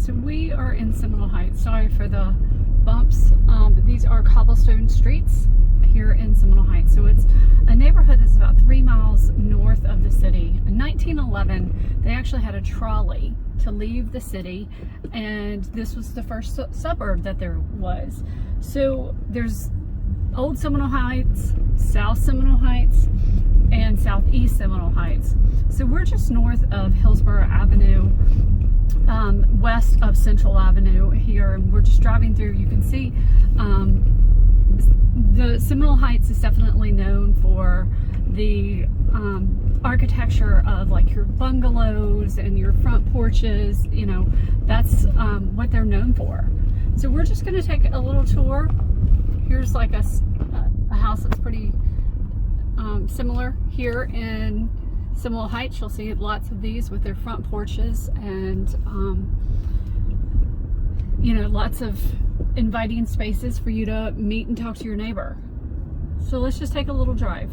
So we are in Seminole Heights. Sorry for the bumps. But these are cobblestone streets here in Seminole Heights. So it's a neighborhood that's about 3 miles north of the city. In 1911, they actually had a trolley to leave the city, and this was the first suburb that there was. So there's Old Seminole Heights, South Seminole Heights, and Southeast Seminole Heights. So we're just north of Hillsborough Avenue, west of Central Avenue here, and we're just driving through. You can see the Seminole Heights is definitely known for the architecture of like your bungalows and your front porches. You know, that's what they're known for. So we're just going to take a little tour. Here's like a house that's pretty similar here in Seminole Heights. You'll see lots of these with their front porches and you know, lots of inviting spaces for you to meet and talk to your neighbor. So let's just take a little drive.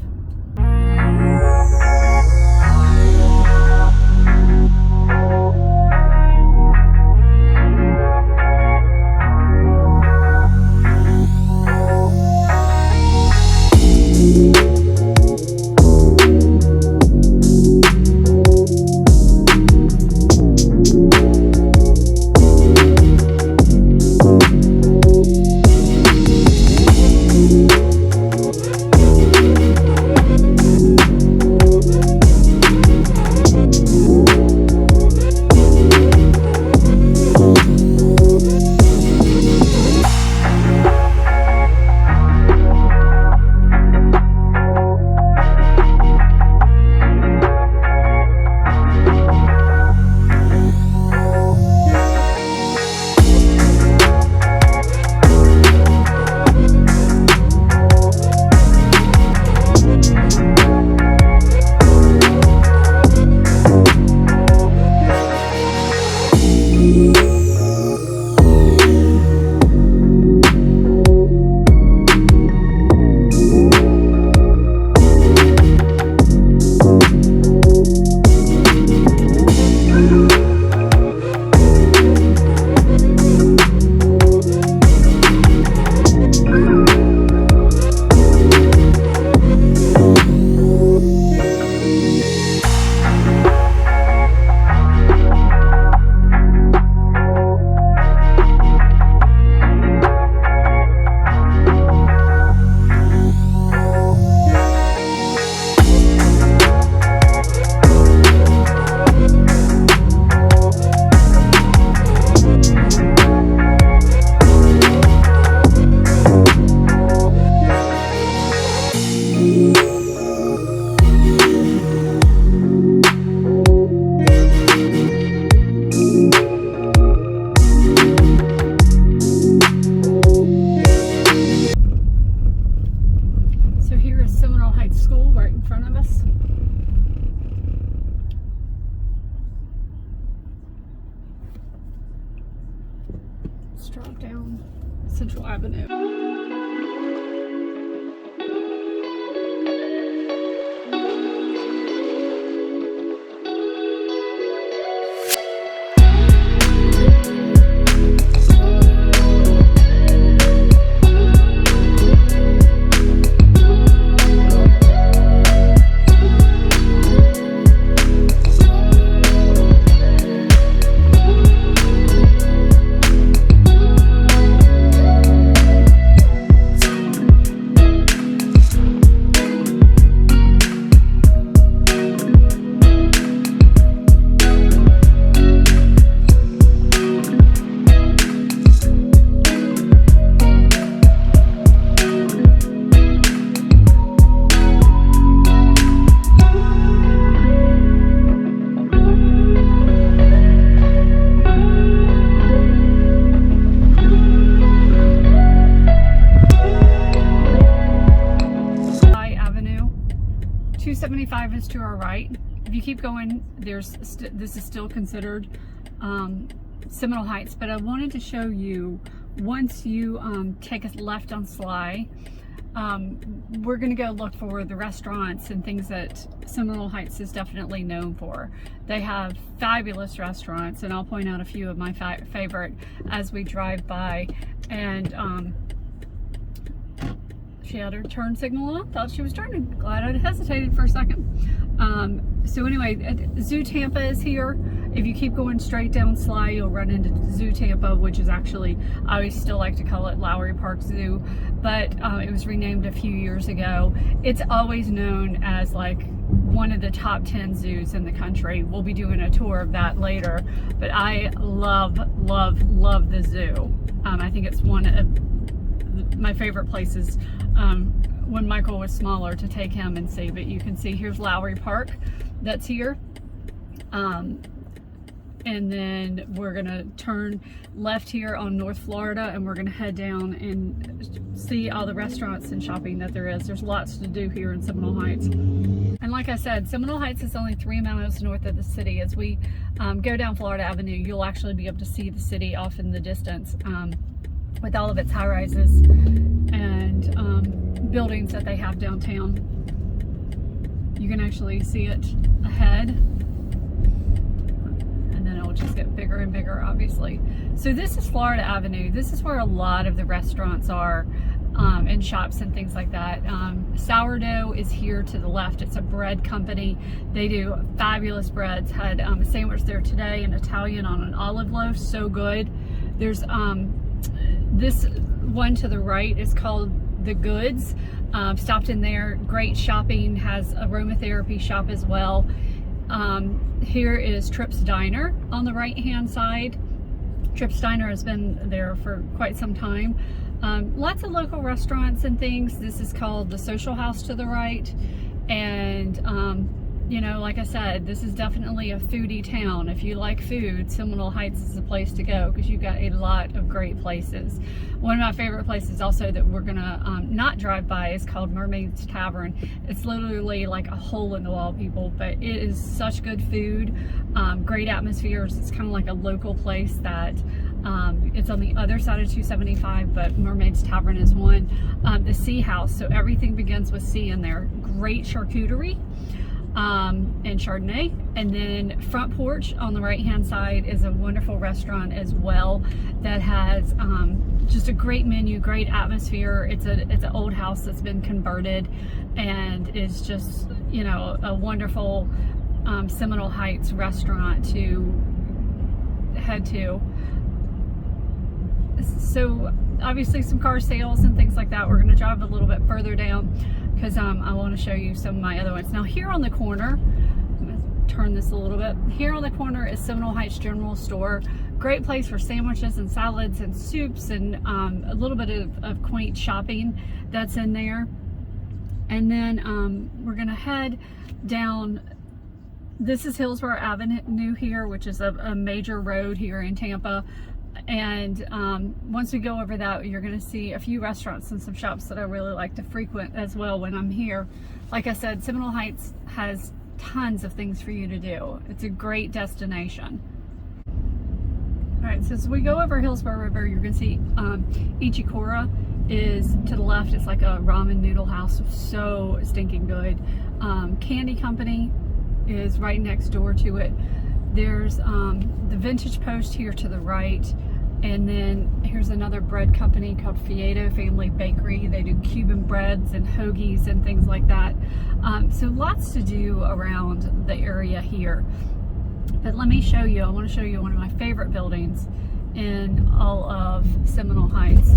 Let's drop down Central Avenue. Is to our right. If you keep going, this is still considered Seminole Heights, but I wanted to show you once you take a left on Sly, we're going to go look for the restaurants and things that Seminole Heights is definitely known for. They have fabulous restaurants, and I'll point out a few of my favorite as we drive by. And she had her turn signal on, thought she was turning. Glad I hesitated for a second. So anyway, Zoo Tampa is here. If you keep going straight down Sly, you'll run into Zoo Tampa, which is actually, I always still like to call it Lowry Park Zoo, but it was renamed a few years ago. It's always known as like one of the top 10 zoos in the country. We'll be doing a tour of that later, but I love, love, love the zoo. I think it's one of my favorite places when Michael was smaller to take him and see. But you can see here's Lowry Park that's here. And then we're gonna turn left here on North Florida, and we're gonna head down and see all the restaurants and shopping that there is. There's lots to do here in Seminole Heights. And like I said, Seminole Heights is only 3 miles north of the city. As we go down Florida Avenue, you'll actually be able to see the city off in the distance with all of its high rises and buildings that they have downtown. You can actually see it ahead. It'll just get bigger and bigger, obviously. So this is Florida Avenue. This is where a lot of the restaurants are and shops and things like that. Sourdough is here to the left. It's a bread company. They do fabulous breads. Had a sandwich there today, an Italian on an olive loaf, so good. There's this one to the right is called The Goods. Stopped in there, great shopping, has aromatherapy shop as well. Here is Tripp's Diner on the right hand side. Tripp's Diner has been there for quite some time. Lots of local restaurants and things. This is called the Social House to the right. And you know, like I said, this is definitely a foodie town. If you like food, Seminole Heights is the place to go because you've got a lot of great places. One of my favorite places also that we're gonna not drive by is called Mermaid's Tavern. It's literally like a hole in the wall, people, but it is such good food, great atmospheres. It's kind of like a local place that it's on the other side of 275, but Mermaid's Tavern is one. The Sea House, so everything begins with C in there. Great charcuterie. And Chardonnay. And then Front Porch on the right hand side is a wonderful restaurant as well that has just a great menu, great atmosphere. It's an old house that's been converted and is just, you know, a wonderful Seminole Heights restaurant to head to. So obviously some car sales and things like that. We're going to drive a little bit further down because I want to show you some of my other ones. Now here on the corner, I'm going to turn this a little bit. Here on the corner is Seminole Heights General Store. Great place for sandwiches and salads and soups and a little bit of quaint shopping that's in there. And then we're going to head down. This is Hillsborough Avenue here, which is a major road here in Tampa. And once we go over that, you're going to see a few restaurants and some shops that I really like to frequent as well when I'm here. Like I said, Seminole Heights has tons of things for you to do. It's a great destination. All right, so as we go over Hillsborough River, you're going to see Ichikura is to the left. It's like a ramen noodle house, so stinking good. Candy Company is right next door to it. There's the Vintage Post here to the right. And then here's another bread company called Fiedo Family Bakery. They do Cuban breads and hoagies and things like that. So lots to do around the area here. But let me show you, I want to show you one of my favorite buildings in all of Seminole Heights.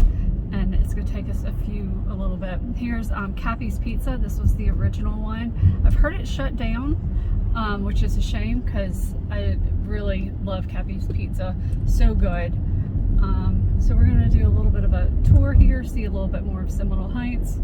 And it's going to take us a little bit. Here's Cappy's Pizza. This was the original one. I've heard it shut down, which is a shame because I really love Cappy's Pizza. So good. So we're going to do a little bit of a tour here, see a little bit more of Seminole Heights.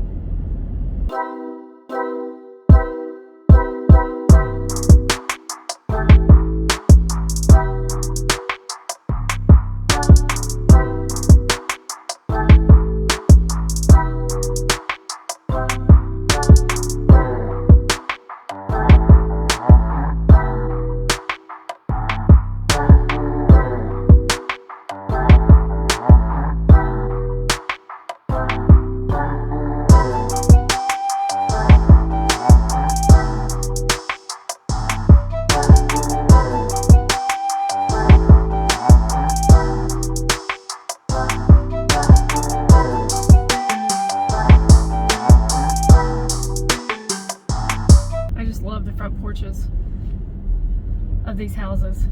houses.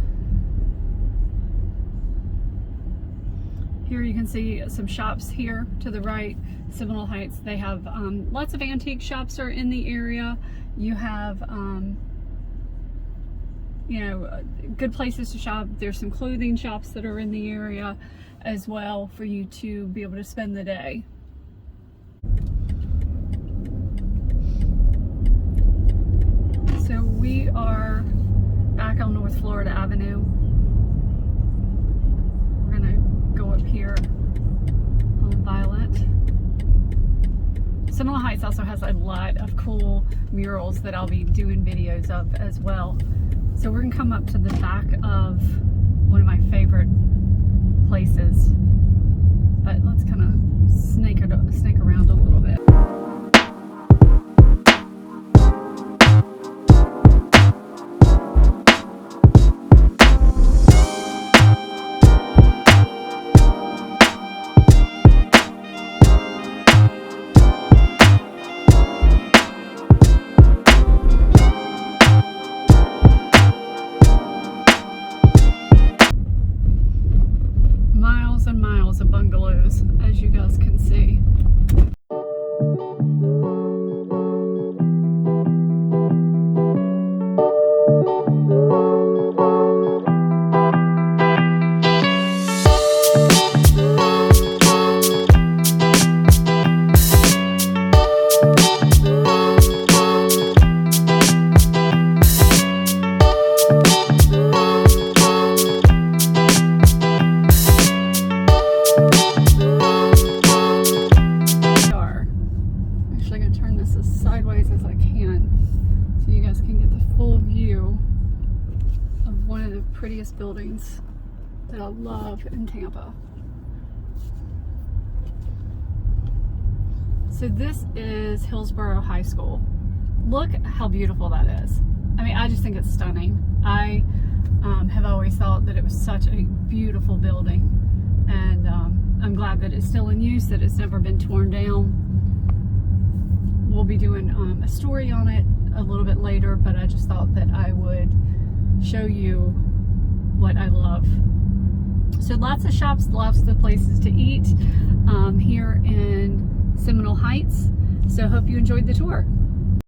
Here you can see some shops here to the right. Seminole Heights, they have lots of antique shops are in the area. You have you know, good places to shop. There's some clothing shops that are in the area as well for you to be able to spend the day. So we are back on North Florida Avenue. We're gonna go up here on Violet. Seminole Heights also has a lot of cool murals that I'll be doing videos of as well. So we're gonna come up to the back of one of my favorite places, but let's kind of snake around a little bit. And miles of bungalows, as you guys can see. Sideways as I can so you guys can get the full view of one of the prettiest buildings that I love in Tampa. So this is Hillsborough High School. Look how beautiful that is. I mean, I just think it's stunning. I have always thought that it was such a beautiful building, and I'm glad that it's still in use, that it's never been torn down. We'll be doing a story on it a little bit later, but I just thought that I would show you what I love. So lots of shops, lots of places to eat here in Seminole Heights. So hope you enjoyed the tour.